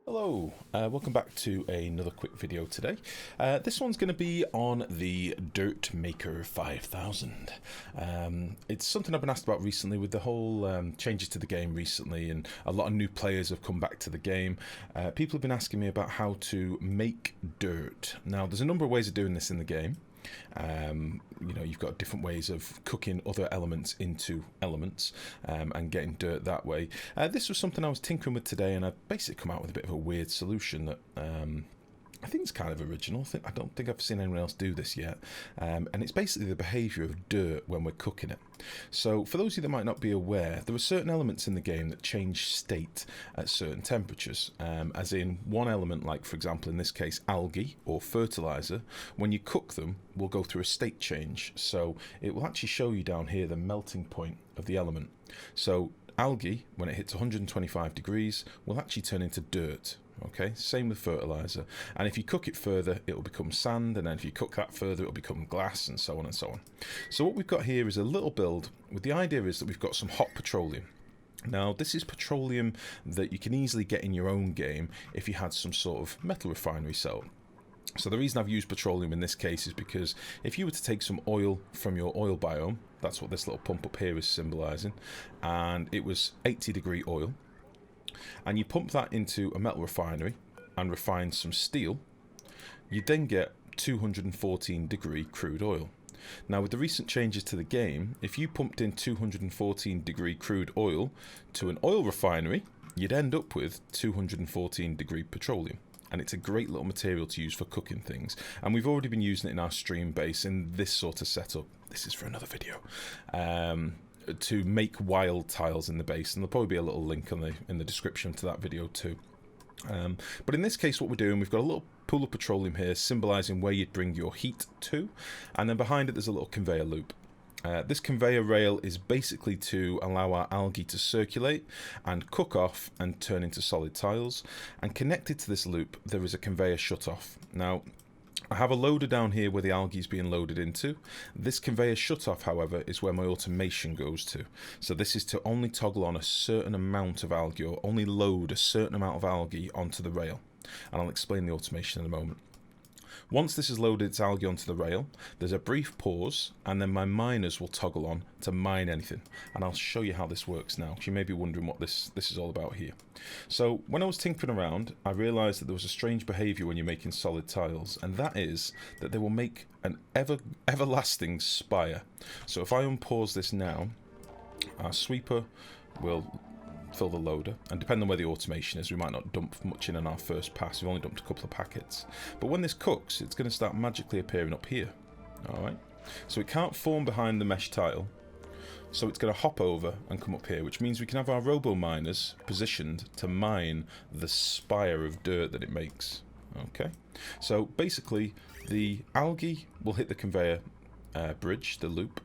Hello, welcome back to another quick video today. This one's going to be on the Dirtmaster 5000. It's something I've been asked about recently with the whole changes to the game recently, and a lot of new players have come back to the game. People have been asking me about how to make dirt. Now, there's a number of ways of doing this in the game. You know, you've got different ways of cooking other elements into elements and getting dirt that way. This was something I was tinkering with today, and I basically come out with a bit of a weird solution that I think it's kind of original. I don't think I've seen anyone else do this yet. And it's basically the behaviour of dirt when we're cooking it. So for those of you that might not be aware, there are certain elements in the game that change state at certain temperatures. As in one element, like for example in this case algae or fertilizer, when you cook them will go through a state change. So it will actually show you down here the melting point of the element. So algae, when it hits 125 degrees, will actually turn into dirt. Okay, same with fertilizer, and if you cook it further it will become sand, and then if you cook that further it will become glass, and so on and so on. So what we've got here is a little build with the idea is that we've got some hot petroleum. Now this is petroleum that you can easily get in your own game if you had some sort of metal refinery set up. So the reason I've used petroleum in this case is because if you were to take some oil from your oil biome, that's what this little pump up here is symbolising, and it was 80-degree oil, and you pump that into a metal refinery and refine some steel, you then get 214-degree crude oil. Now with the recent changes to the game, if you pumped in 214-degree crude oil to an oil refinery, you'd end up with 214-degree petroleum. And it's a great little material to use for cooking things. And we've already been using it in our stream base in this sort of setup. This is for another video. To make wild tiles in the base, and there'll probably be a little link in the description to that video too. But in this case what we're doing, we've got a little pool of petroleum here symbolising where you'd bring your heat to, and then behind it there's a little conveyor loop. This conveyor rail is basically to allow our algae to circulate and cook off and turn into solid tiles, and connected to this loop there is a conveyor shut off. Now I have a loader down here where the algae is being loaded into. This conveyor shutoff, however, is where my automation goes to. So this is to only toggle on a certain amount of algae, or only load a certain amount of algae onto the rail. And I'll explain the automation in a moment. Once this has loaded its algae onto the rail, there's a brief pause, and then my miners will toggle on to mine anything. And I'll show you how this works now, because you may be wondering what this is all about here. So when I was tinkering around, I realised that there was a strange behaviour when you're making solid tiles, and that is that they will make an everlasting spire. So if I unpause this now, our sweeper will fill the loader, and depending on where the automation is, we might not dump much in on our first pass. We've only dumped a couple of packets, but when this cooks it's going to start magically appearing up here. Alright, so it can't form behind the mesh tile, so it's going to hop over and come up here, which means we can have our robo miners positioned to mine the spire of dirt that it makes. Okay, so basically the algae will hit the conveyor bridge, the loop.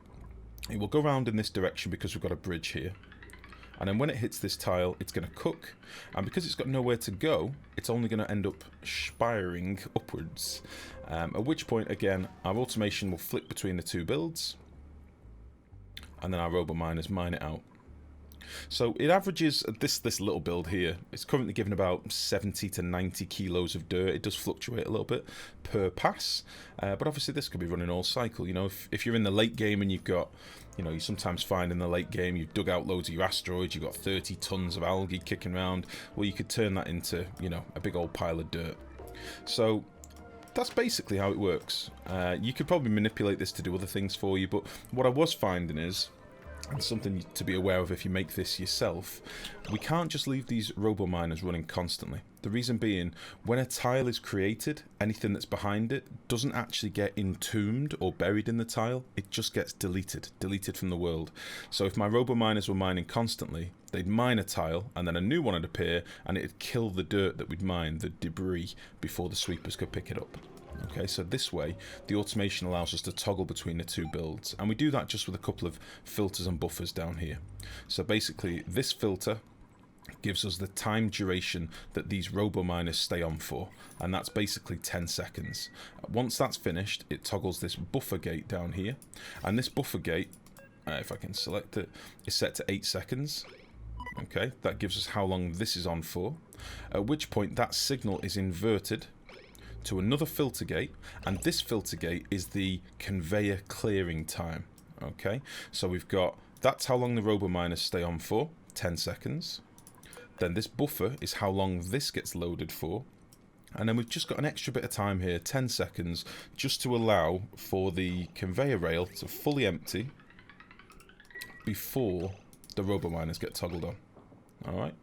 It will go around in this direction because we've got a bridge here. And then when it hits this tile, it's going to cook. And because it's got nowhere to go, it's only going to end up spiring upwards. At which point, again, our automation will flip between the two builds. And then our robo miners mine it out. So it averages, this little build here, it's currently giving about 70 to 90 kilos of dirt. It does fluctuate a little bit per pass, but obviously this could be running all cycle. You know, if you're in the late game and you've got, you know, you sometimes find in the late game you've dug out loads of your asteroids, you've got 30 tons of algae kicking around, well you could turn that into, you know, a big old pile of dirt. So that's basically how it works. You could probably manipulate this to do other things for you, but what I was finding is, and something to be aware of if you make this yourself, we can't just leave these robo miners running constantly. The reason being, when a tile is created, anything that's behind it doesn't actually get entombed or buried in the tile, it just gets deleted from the world. So if my robo miners were mining constantly, they'd mine a tile and then a new one would appear and it'd kill the dirt that we'd mined, the debris, before the sweepers could pick it up. Okay, so this way the automation allows us to toggle between the two builds, and we do that just with a couple of filters and buffers down here. So basically this filter gives us the time duration that these robo miners stay on for, and that's basically 10 seconds. Once that's finished, it toggles this buffer gate down here, and this buffer gate, if I can select it, is set to 8 seconds. Okay, that gives us how long this is on for, at which point that signal is inverted to another filter gate, and this filter gate is the conveyor clearing time. Okay, so we've got, that's how long the robo miners stay on for, 10 seconds. Then this buffer is how long this gets loaded for, and then we've just got an extra bit of time here, 10 seconds, just to allow for the conveyor rail to fully empty before the robo miners get toggled on. Alright.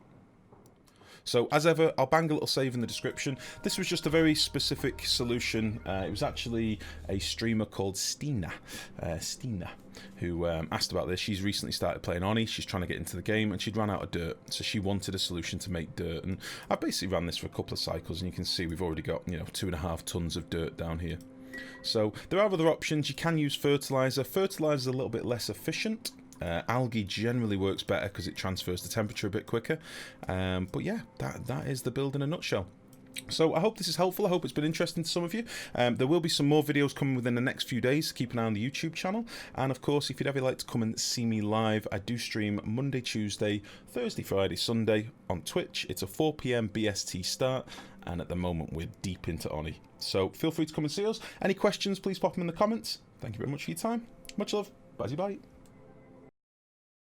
So, as ever, I'll bang a little save in the description. This was just a very specific solution. It was actually a streamer called Stina, who asked about this. She's recently started playing Oni. She's trying to get into the game, and she'd run out of dirt, so she wanted a solution to make dirt. And I basically ran this for a couple of cycles, and you can see we've already got, 2.5 tons of dirt down here. So there are other options. You can use fertilizer. Fertilizer is a little bit less efficient. Algae generally works better because it transfers the temperature a bit quicker. But yeah, that is the build in a nutshell. So I hope this is helpful. I hope it's been interesting to some of you. There will be some more videos coming within the next few days. Keep an eye on the YouTube channel. And of course, if you'd ever like to come and see me live, I do stream Monday, Tuesday, Thursday, Friday, Sunday on Twitch. It's a 4 PM BST start. And at the moment, we're deep into Oni. So feel free to come and see us. Any questions, please pop them in the comments. Thank you very much for your time. Much love. Bye-bye.